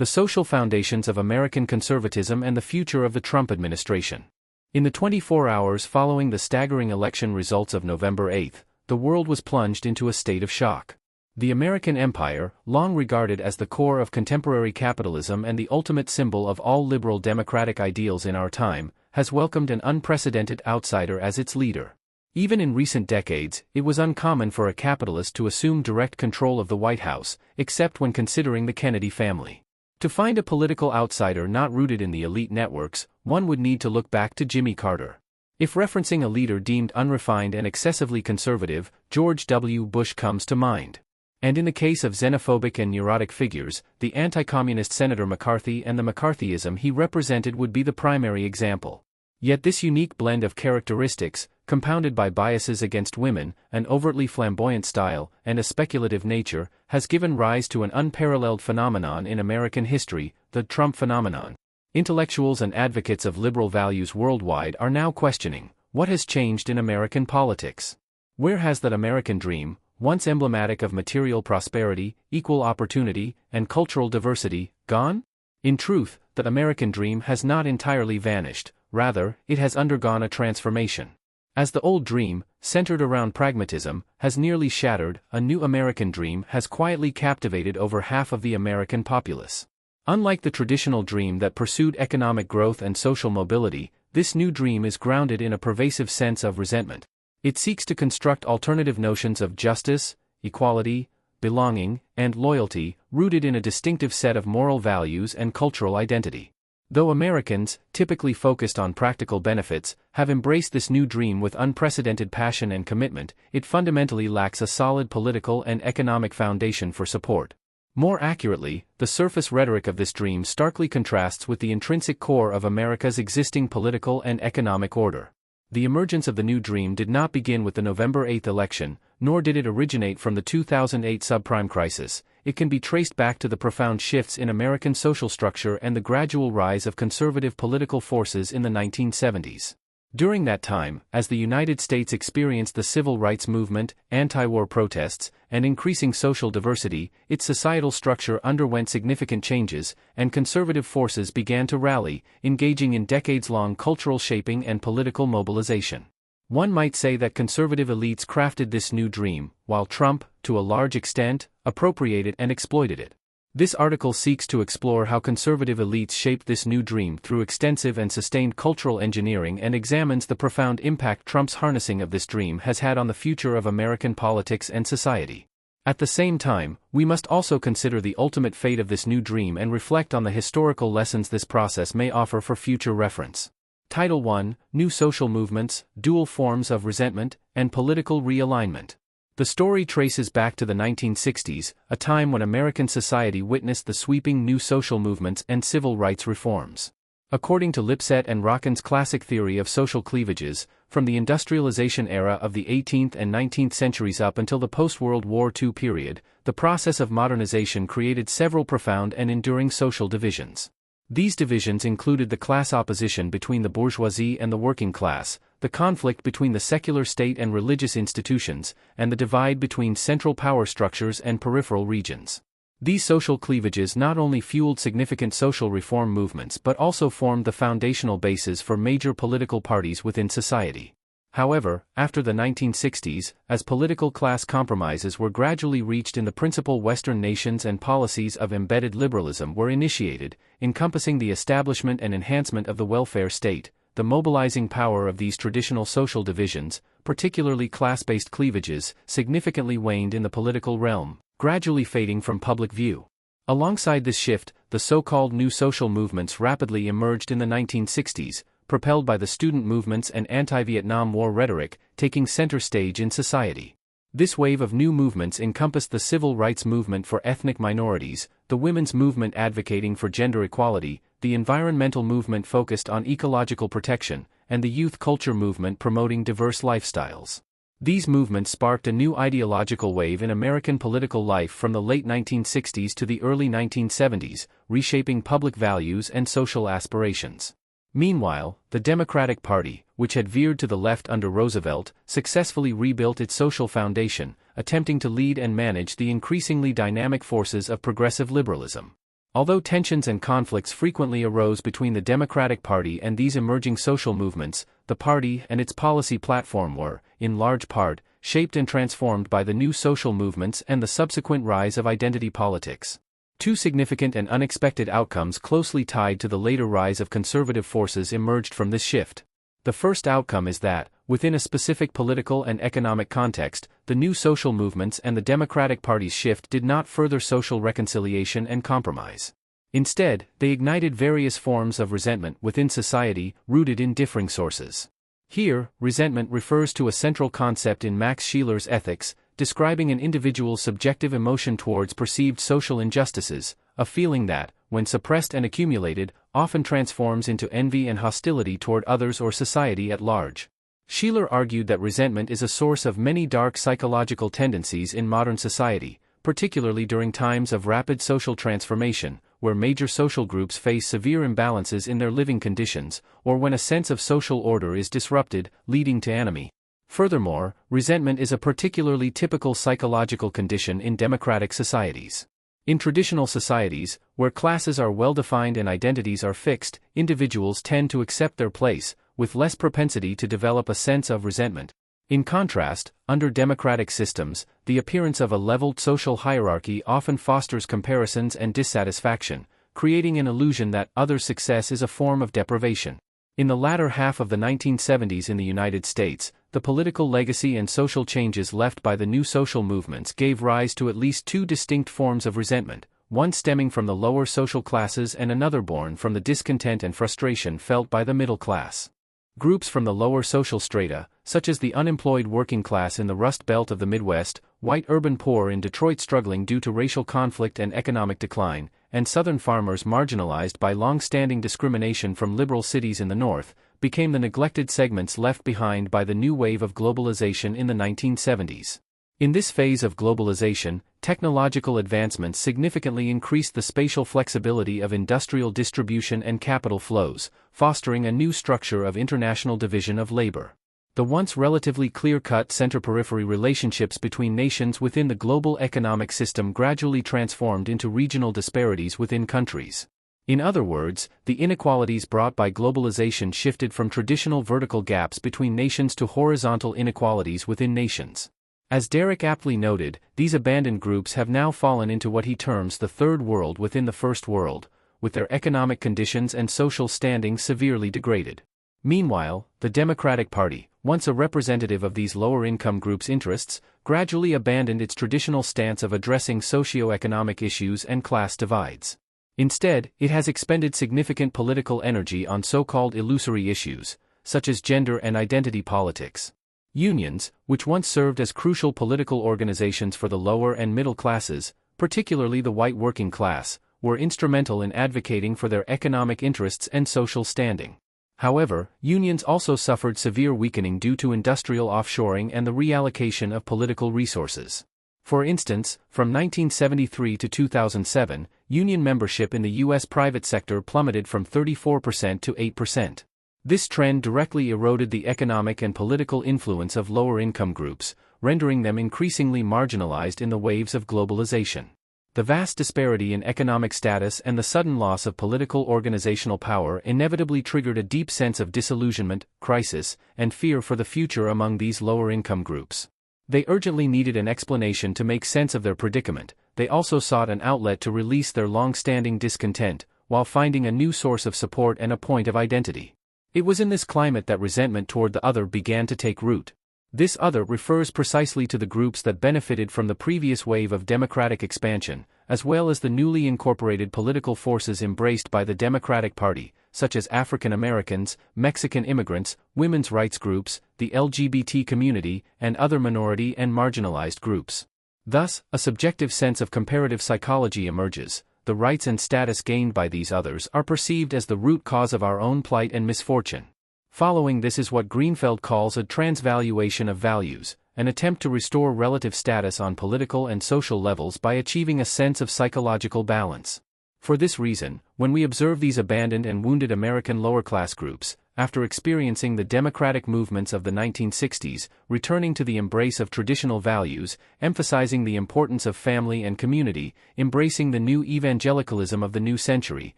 The Social Foundations of American Conservatism and the Future of the Trump Administration. In the 24 hours following the staggering election results of November 8, the world was plunged into a state of shock. The American empire, long regarded as the core of contemporary capitalism and the ultimate symbol of all liberal democratic ideals in our time, has welcomed an unprecedented outsider as its leader. Even in recent decades, it was uncommon for a capitalist to assume direct control of the White House, except when considering the Kennedy family. To find a political outsider not rooted in the elite networks, one would need to look back to Jimmy Carter. If referencing a leader deemed unrefined and excessively conservative, George W. Bush comes to mind. And in the case of xenophobic and neurotic figures, the anti-communist Senator McCarthy and the McCarthyism he represented would be the primary example. Yet this unique blend of characteristics, compounded by biases against women, an overtly flamboyant style, and a speculative nature, has given rise to an unparalleled phenomenon in American history, the Trump phenomenon. Intellectuals and advocates of liberal values worldwide are now questioning, what has changed in American politics? Where has that American dream, once emblematic of material prosperity, equal opportunity, and cultural diversity, gone? In truth, that American dream has not entirely vanished, rather, it has undergone a transformation. As the old dream, centered around pragmatism, has nearly shattered, a new American dream has quietly captivated over half of the American populace. Unlike the traditional dream that pursued economic growth and social mobility, this new dream is grounded in a pervasive sense of resentment. It seeks to construct alternative notions of justice, equality, belonging, and loyalty, rooted in a distinctive set of moral values and cultural identity. Though Americans, typically focused on practical benefits, have embraced this new dream with unprecedented passion and commitment, it fundamentally lacks a solid political and economic foundation for support. More accurately, the surface rhetoric of this dream starkly contrasts with the intrinsic core of America's existing political and economic order. The emergence of the new dream did not begin with the November 8 election, nor did it originate from the 2008 subprime crisis. It can be traced back to the profound shifts in American social structure and the gradual rise of conservative political forces in the 1970s. During that time, as the United States experienced the civil rights movement, anti-war protests, and increasing social diversity, its societal structure underwent significant changes, and conservative forces began to rally, engaging in decades-long cultural shaping and political mobilization. One might say that conservative elites crafted this new dream, while Trump, to a large extent, appropriated and exploited it. This article seeks to explore how conservative elites shaped this new dream through extensive and sustained cultural engineering and examines the profound impact Trump's harnessing of this dream has had on the future of American politics and society. At the same time, we must also consider the ultimate fate of this new dream and reflect on the historical lessons this process may offer for future reference. Title 1: New Social Movements, Dual Forms of Resentment, and Political Realignment. The story traces back to the 1960s, a time when American society witnessed the sweeping new social movements and civil rights reforms. According to Lipset and Rockin's classic theory of social cleavages, from the industrialization era of the 18th and 19th centuries up until the post-World War II period, the process of modernization created several profound and enduring social divisions. These divisions included the class opposition between the bourgeoisie and the working class, the conflict between the secular state and religious institutions, and the divide between central power structures and peripheral regions. These social cleavages not only fueled significant social reform movements but also formed the foundational basis for major political parties within society. However, after the 1960s, as political class compromises were gradually reached in the principal Western nations and policies of embedded liberalism were initiated, encompassing the establishment and enhancement of the welfare state, the mobilizing power of these traditional social divisions, particularly class-based cleavages, significantly waned in the political realm, gradually fading from public view. Alongside this shift, the so-called new social movements rapidly emerged in the 1960s, propelled by the student movements and anti-Vietnam War rhetoric, taking center stage in society. This wave of new movements encompassed the civil rights movement for ethnic minorities, the women's movement advocating for gender equality, the environmental movement focused on ecological protection, and the youth culture movement promoting diverse lifestyles. These movements sparked a new ideological wave in American political life from the late 1960s to the early 1970s, reshaping public values and social aspirations. Meanwhile, the Democratic Party, which had veered to the left under Roosevelt, successfully rebuilt its social foundation, attempting to lead and manage the increasingly dynamic forces of progressive liberalism. Although tensions and conflicts frequently arose between the Democratic Party and these emerging social movements, the party and its policy platform were, in large part, shaped and transformed by the new social movements and the subsequent rise of identity politics. Two significant and unexpected outcomes closely tied to the later rise of conservative forces emerged from this shift. The first outcome is that, within a specific political and economic context, the new social movements and the Democratic Party's shift did not further social reconciliation and compromise. Instead, they ignited various forms of resentment within society, rooted in differing sources. Here, resentment refers to a central concept in Max Scheler's Ethics, describing an individual's subjective emotion towards perceived social injustices, a feeling that, when suppressed and accumulated, often transforms into envy and hostility toward others or society at large. Scheler argued that resentment is a source of many dark psychological tendencies in modern society, particularly during times of rapid social transformation, where major social groups face severe imbalances in their living conditions, or when a sense of social order is disrupted, leading to enmity. Furthermore, resentment is a particularly typical psychological condition in democratic societies. In traditional societies, where classes are well-defined and identities are fixed, individuals tend to accept their place, with less propensity to develop a sense of resentment. In contrast, under democratic systems, the appearance of a leveled social hierarchy often fosters comparisons and dissatisfaction, creating an illusion that others' success is a form of deprivation. In the latter half of the 1970s in the United States, the political legacy and social changes left by the new social movements gave rise to at least two distinct forms of resentment, one stemming from the lower social classes and another born from the discontent and frustration felt by the middle class. Groups from the lower social strata, such as the unemployed working class in the Rust Belt of the Midwest, white urban poor in Detroit struggling due to racial conflict and economic decline, and Southern farmers marginalized by long-standing discrimination from liberal cities in the North, became the neglected segments left behind by the new wave of globalization in the 1970s. In this phase of globalization, technological advancements significantly increased the spatial flexibility of industrial distribution and capital flows, fostering a new structure of international division of labor. The once relatively clear-cut center-periphery relationships between nations within the global economic system gradually transformed into regional disparities within countries. In other words, the inequalities brought by globalization shifted from traditional vertical gaps between nations to horizontal inequalities within nations. As Derek aptly noted, these abandoned groups have now fallen into what he terms the third world within the first world, with their economic conditions and social standing severely degraded. Meanwhile, the Democratic Party, once a representative of these lower-income groups' interests, gradually abandoned its traditional stance of addressing socio-economic issues and class divides. Instead, it has expended significant political energy on so-called illusory issues, such as gender and identity politics. Unions, which once served as crucial political organizations for the lower and middle classes, particularly the white working class, were instrumental in advocating for their economic interests and social standing. However, unions also suffered severe weakening due to industrial offshoring and the reallocation of political resources. For instance, from 1973 to 2007, union membership in the U.S. private sector plummeted from 34% to 8%. This trend directly eroded the economic and political influence of lower-income groups, rendering them increasingly marginalized in the waves of globalization. The vast disparity in economic status and the sudden loss of political organizational power inevitably triggered a deep sense of disillusionment, crisis, and fear for the future among these lower-income groups. They urgently needed an explanation to make sense of their predicament. They also sought an outlet to release their long-standing discontent, while finding a new source of support and a point of identity. It was in this climate that resentment toward the other began to take root. This other refers precisely to the groups that benefited from the previous wave of democratic expansion, as well as the newly incorporated political forces embraced by the Democratic Party, such as African Americans, Mexican immigrants, women's rights groups, the LGBT community, and other minority and marginalized groups. Thus, a subjective sense of comparative psychology emerges. The rights and status gained by these others are perceived as the root cause of our own plight and misfortune. Following this is what Greenfeld calls a transvaluation of values, an attempt to restore relative status on political and social levels by achieving a sense of psychological balance. For this reason, when we observe these abandoned and wounded American lower-class groups, after experiencing the democratic movements of the 1960s, returning to the embrace of traditional values, emphasizing the importance of family and community, embracing the new evangelicalism of the new century,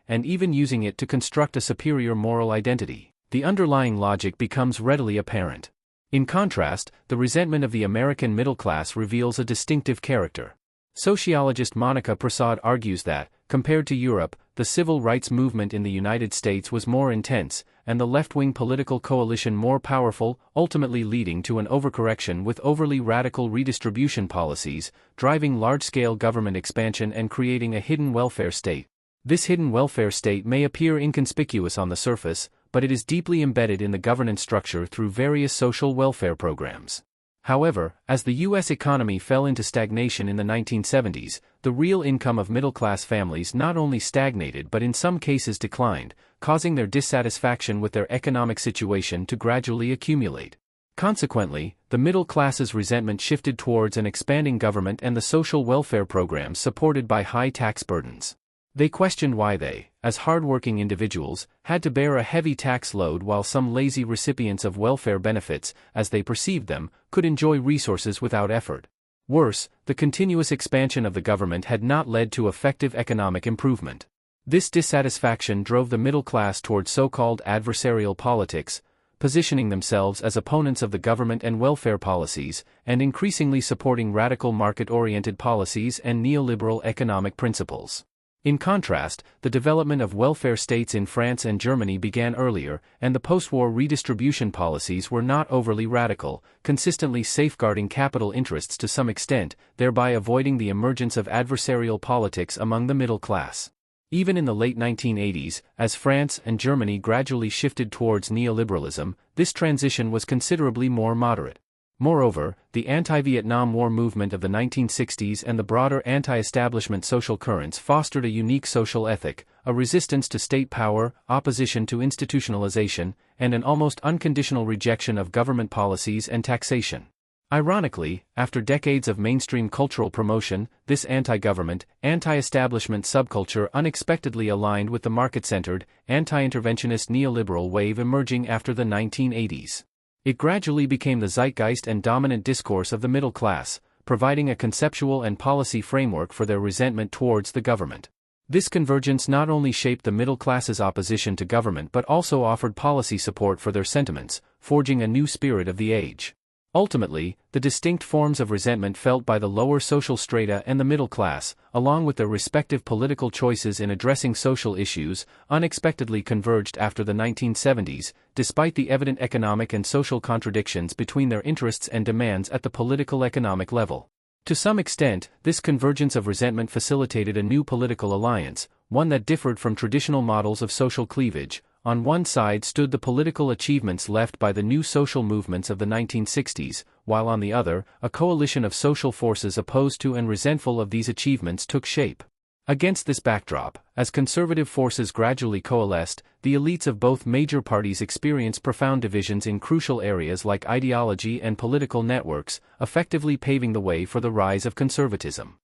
and even using it to construct a superior moral identity, the underlying logic becomes readily apparent. In contrast, the resentment of the American middle class reveals a distinctive character. Sociologist Monica Prasad argues that, compared to Europe, the civil rights movement in the United States was more intense, and the left-wing political coalition more powerful, ultimately leading to an overcorrection with overly radical redistribution policies, driving large-scale government expansion and creating a hidden welfare state. This hidden welfare state may appear inconspicuous on the surface, but it is deeply embedded in the governance structure through various social welfare programs. However, as the U.S. economy fell into stagnation in the 1970s, the real income of middle-class families not only stagnated but in some cases declined, causing their dissatisfaction with their economic situation to gradually accumulate. Consequently, the middle class's resentment shifted towards an expanding government and the social welfare programs supported by high tax burdens. They questioned why they, as hard-working individuals, had to bear a heavy tax load while some lazy recipients of welfare benefits, as they perceived them, could enjoy resources without effort. Worse, the continuous expansion of the government had not led to effective economic improvement. This dissatisfaction drove the middle class toward so-called adversarial politics, positioning themselves as opponents of the government and welfare policies, and increasingly supporting radical market-oriented policies and neoliberal economic principles. In contrast, the development of welfare states in France and Germany began earlier, and the post-war redistribution policies were not overly radical, consistently safeguarding capital interests to some extent, thereby avoiding the emergence of adversarial politics among the middle class. Even in the late 1980s, as France and Germany gradually shifted towards neoliberalism, this transition was considerably more moderate. Moreover, the anti-Vietnam War movement of the 1960s and the broader anti-establishment social currents fostered a unique social ethic, a resistance to state power, opposition to institutionalization, and an almost unconditional rejection of government policies and taxation. Ironically, after decades of mainstream cultural promotion, this anti-government, anti-establishment subculture unexpectedly aligned with the market-centered, anti-interventionist neoliberal wave emerging after the 1980s. It gradually became the zeitgeist and dominant discourse of the middle class, providing a conceptual and policy framework for their resentment towards the government. This convergence not only shaped the middle class's opposition to government but also offered policy support for their sentiments, forging a new spirit of the age. Ultimately, the distinct forms of resentment felt by the lower social strata and the middle class, along with their respective political choices in addressing social issues, unexpectedly converged after the 1970s, despite the evident economic and social contradictions between their interests and demands at the political-economic level. To some extent, this convergence of resentment facilitated a new political alliance, one that differed from traditional models of social cleavage. On one side stood the political achievements left by the new social movements of the 1960s, while on the other, a coalition of social forces opposed to and resentful of these achievements took shape. Against this backdrop, as conservative forces gradually coalesced, the elites of both major parties experienced profound divisions in crucial areas like ideology and political networks, effectively paving the way for the rise of conservatism.